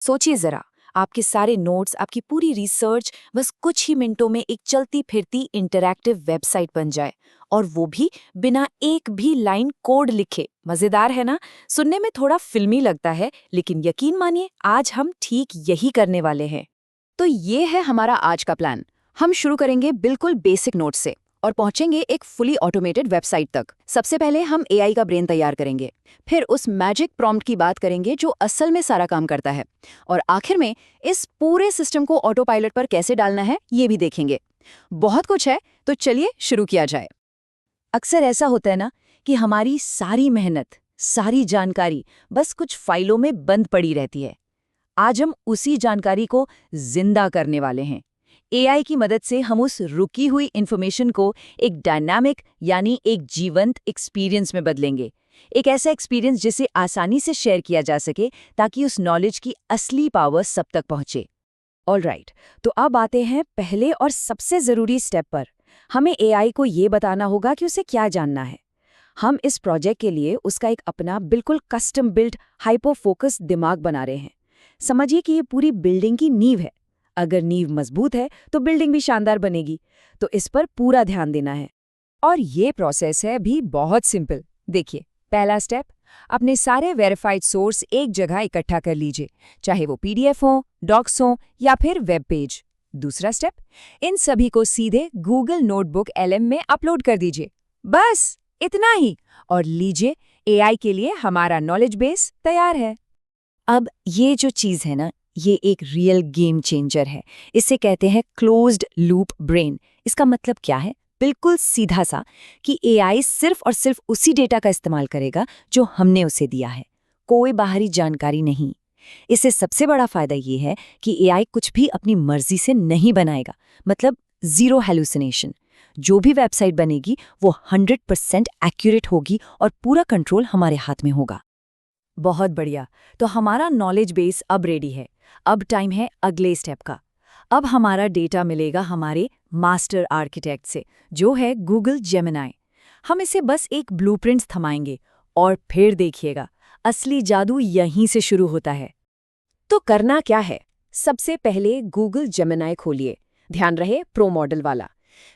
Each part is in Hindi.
सोचिए जरा, आपके सारे नोट्स, आपकी पूरी रिसर्च बस कुछ ही मिनटों में एक चलती फिरती इंटरैक्टिव वेबसाइट बन जाए, और वो भी बिना एक भी लाइन कोड लिखे। मजेदार है ना? सुनने में थोड़ा फिल्मी लगता है, लेकिन यकीन मानिए आज हम ठीक यही करने वाले हैं। तो ये है हमारा आज का प्लान। हम शुरू करेंगे बिल्कुल बेसिक नोट से और पहुंचेंगे एक फुली ऑटोमेटेड वेबसाइट तक। सबसे पहले हम एआई का ब्रेन तैयार करेंगे, फिर उस मैजिक प्रॉम्प्ट की बात करेंगे जो असल में सारा काम करता है, और आखिर में इस पूरे सिस्टम को ऑटो पायलट पर कैसे डालना है ये भी देखेंगे। बहुत कुछ है, तो चलिए शुरू किया जाए। अक्सर ऐसा होता है ना कि हमारी सारी मेहनत, सारी जानकारी बस कुछ फाइलों में बंद पड़ी रहती है। आज हम उसी जानकारी को जिंदा करने वाले हैं। एआई की मदद से हम उस रुकी हुई इंफॉर्मेशन को एक डायनामिक यानी एक जीवंत एक्सपीरियंस में बदलेंगे। एक ऐसा एक्सपीरियंस जिसे आसानी से शेयर किया जा सके, ताकि उस नॉलेज की असली पावर सब तक पहुंचे। ऑलराइट, तो अब आते हैं पहले और सबसे ज़रूरी स्टेप पर। हमें एआई को ये बताना होगा कि उसे क्या जानना है। हम इस प्रोजेक्ट के लिए उसका एक अपना बिल्कुल कस्टम बिल्ट हाइपर फोकस दिमाग बना रहे हैं। समझिए कि ये पूरी बिल्डिंग की नींव है। अगर नींव मजबूत है तो बिल्डिंग भी शानदार बनेगी। तो इस पर पूरा ध्यान देना है। और ये प्रोसेस है भी बहुत सिंपल। देखिए, पहला स्टेप, अपने सारे वेरीफाइड सोर्स एक जगह इकट्ठा कर लीजिए, चाहे वो पीडीएफ हो, डॉक्स हो या फिर वेब पेज। दूसरा स्टेप, इन सभी को सीधे गूगल नोटबुक एलएम में अपलोड कर दीजिए। बस इतना ही, और लीजिए, एआई के लिए हमारा नॉलेज बेस तैयार है। अब ये जो चीज़ है ना, ये एक रियल गेम चेंजर है। इसे कहते हैं क्लोज्ड लूप ब्रेन। इसका मतलब क्या है? बिल्कुल सीधा सा, कि एआई सिर्फ और सिर्फ उसी डेटा का इस्तेमाल करेगा जो हमने उसे दिया है, कोई बाहरी जानकारी नहीं। इससे सबसे बड़ा फायदा ये है कि एआई कुछ भी अपनी मर्जी से नहीं बनाएगा, मतलब जीरो हेलुसिनेशन। जो भी वेबसाइट बनेगी वो 100% एक्यूरेट होगी और पूरा कंट्रोल हमारे हाथ में होगा। बहुत बढ़िया, तो हमारा नॉलेज बेस अब रेडी है। अब टाइम है अगले स्टेप का। अब हमारा डेटा मिलेगा हमारे मास्टर आर्किटेक्ट से, जो है गूगल जेमिनाई। हम इसे बस एक ब्लूप्रिंट्स थमाएंगे, और फिर देखिएगा, असली जादू यहीं से शुरू होता है। तो करना क्या है? सबसे पहले गूगल जेमिनाई खोलिए, ध्यान रहे प्रो मॉडल वाला।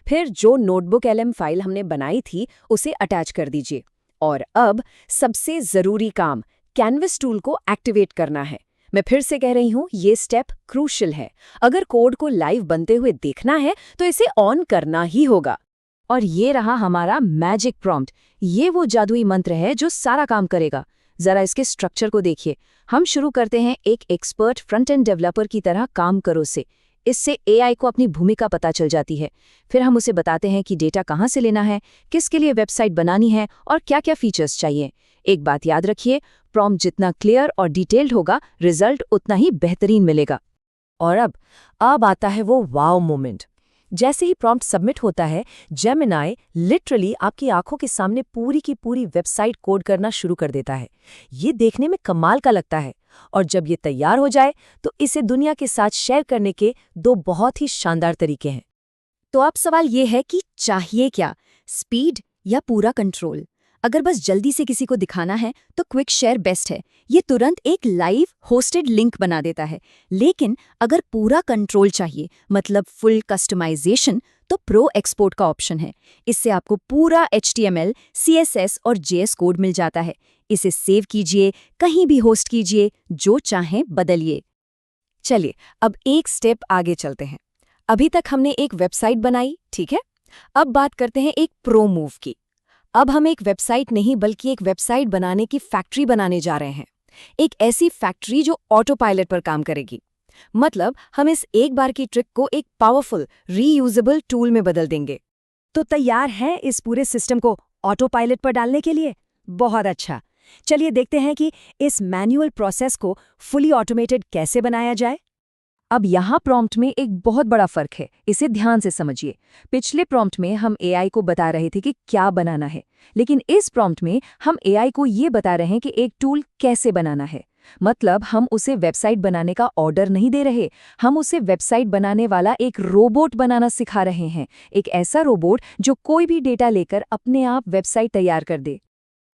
फिर जो नोटबुक एलएम फाइल हमने बनाई थी उसे अटैच कर दीजिए। और अब सबसे ज़रूरी काम, कैनवस टूल को एक्टिवेट करना है। मैं फिर से कह रही हूँ, ये स्टेप क्रूशियल है। अगर कोड को लाइव बनते हुए देखना है तो इसे ऑन करना ही होगा। और ये रहा हमारा मैजिक प्रॉम्प्ट। ये वो जादुई मंत्र है जो सारा काम करेगा। जरा इसके स्ट्रक्चर को देखिए। हम शुरू करते हैं एक एक्सपर्ट फ्रंट एंड डेवलपर की तरह काम करो से। इससे एआई को अपनी भूमिका पता चल जाती है। फिर हम उसे बताते हैं कि डेटा कहाँ से लेना है, किसके लिए वेबसाइट बनानी है और क्या क्या फीचर्स चाहिए। एक बात याद रखिए, प्रॉम्प्ट जितना क्लियर और डिटेल्ड होगा, रिजल्ट उतना ही बेहतरीन मिलेगा। और अब आता है वो वाव मोमेंट। जैसे ही प्रॉम्प्ट सबमिट होता है, जेमिनाई लिटरली आपकी आंखों के सामने पूरी की पूरी वेबसाइट कोड करना शुरू कर देता है। ये देखने में कमाल का लगता है। और जब ये तैयार हो जाए तो इसे दुनिया के साथ शेयर करने के दो बहुत ही शानदार तरीके हैं। तो अब सवाल ये है कि चाहिए क्या, स्पीड या पूरा कंट्रोल? अगर बस जल्दी से किसी को दिखाना है तो क्विक शेयर बेस्ट है। ये तुरंत एक लाइव होस्टेड लिंक बना देता है। लेकिन अगर पूरा कंट्रोल चाहिए, मतलब फुल कस्टमाइजेशन, तो प्रो एक्सपोर्ट का ऑप्शन है। इससे आपको पूरा HTML, CSS और JS कोड मिल जाता है। इसे सेव कीजिए, कहीं भी होस्ट कीजिए, जो चाहें बदलिए। चलिए, अब एक स्टेप आगे चलते हैं। अभी तक हमने एक वेबसाइट बनाई, ठीक है? अब बात करते हैं एक प्रो मूव की। अब हम एक वेबसाइट नहीं बल्कि एक वेबसाइट बनाने की फैक्ट्री बनाने जा रहे हैं। एक ऐसी फैक्ट्री जो ऑटो पायलट पर काम करेगी। मतलब हम इस एक बार की ट्रिक को एक पावरफुल रीयूजेबल टूल में बदल देंगे। तो तैयार हैं इस पूरे सिस्टम को ऑटो पायलट पर डालने के लिए? बहुत अच्छा, चलिए देखते हैं कि इस मैनुअल प्रोसेस को फुली ऑटोमेटेड कैसे बनाया जाए। अब यहाँ प्रॉम्प्ट में एक बहुत बड़ा फर्क है, इसे ध्यान से समझिए। पिछले प्रॉम्प्ट में हम एआई को बता रहे थे कि क्या बनाना है, लेकिन इस प्रॉम्प्ट में हम एआई को ये बता रहे हैं कि एक टूल कैसे बनाना है। मतलब हम उसे वेबसाइट बनाने का ऑर्डर नहीं दे रहे, हम उसे वेबसाइट बनाने वाला एक रोबोट बनाना सिखा रहे हैं। एक ऐसा रोबोट जो कोई भी डेटा लेकर अपने आप वेबसाइट तैयार कर दे।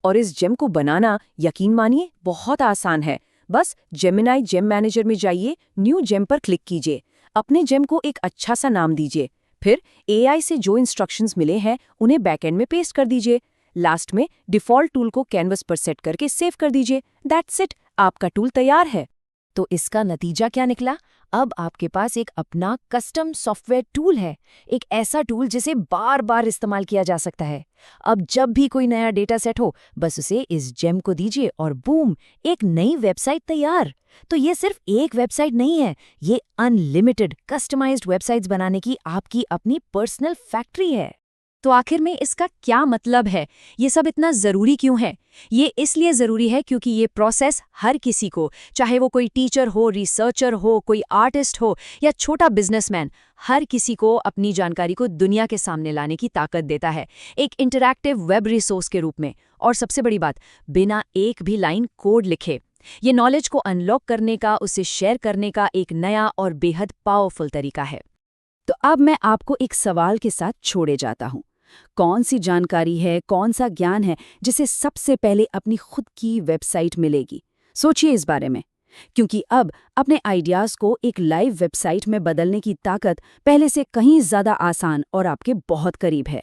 और इस जेम को बनाना, यकीन मानिए, बहुत आसान है। बस जेमिनाई जेम मैनेजर में जाइए, न्यू जेम पर क्लिक कीजिए, अपने जेम को एक अच्छा सा नाम दीजिए, फिर एआई से जो इंस्ट्रक्शंस मिले हैं उन्हें बैकएंड में पेस्ट कर दीजिए। लास्ट में डिफ़ॉल्ट टूल को कैनवस पर सेट करके सेव कर दीजिए। दैट्स इट, आपका टूल तैयार है। तो इसका नतीजा क्या निकला? अब आपके पास एक अपना कस्टम सॉफ्टवेयर टूल है, एक ऐसा टूल जिसे बार बार इस्तेमाल किया जा सकता है। अब जब भी कोई नया डेटा सेट हो, बस उसे इस जेम को दीजिए और बूम, एक नई वेबसाइट तैयार। तो ये सिर्फ एक वेबसाइट नहीं है, ये अनलिमिटेड कस्टमाइज्ड वेबसाइट्स बनाने की आपकी अपनी पर्सनल फैक्ट्री है। तो आखिर में इसका क्या मतलब है? ये सब इतना ज़रूरी क्यों है? ये इसलिए ज़रूरी है क्योंकि ये प्रोसेस हर किसी को, चाहे वो कोई टीचर हो, रिसर्चर हो, कोई आर्टिस्ट हो या छोटा बिजनेसमैन, हर किसी को अपनी जानकारी को दुनिया के सामने लाने की ताकत देता है, एक इंटरैक्टिव वेब रिसोर्स के रूप में। और सबसे बड़ी बात, बिना एक भी लाइन कोड लिखे। ये नॉलेज को अनलॉक करने का, उसे शेयर करने का एक नया और बेहद पावरफुल तरीका है। तो अब मैं आपको एक सवाल के साथ छोड़े जाता हूँ। कौन सी जानकारी है, कौन सा ज्ञान है जिसे सबसे पहले अपनी खुद की वेबसाइट मिलेगी? सोचिए इस बारे में, क्योंकि अब अपने आइडियाज़ को एक लाइव वेबसाइट में बदलने की ताकत पहले से कहीं ज़्यादा आसान और आपके बहुत करीब है।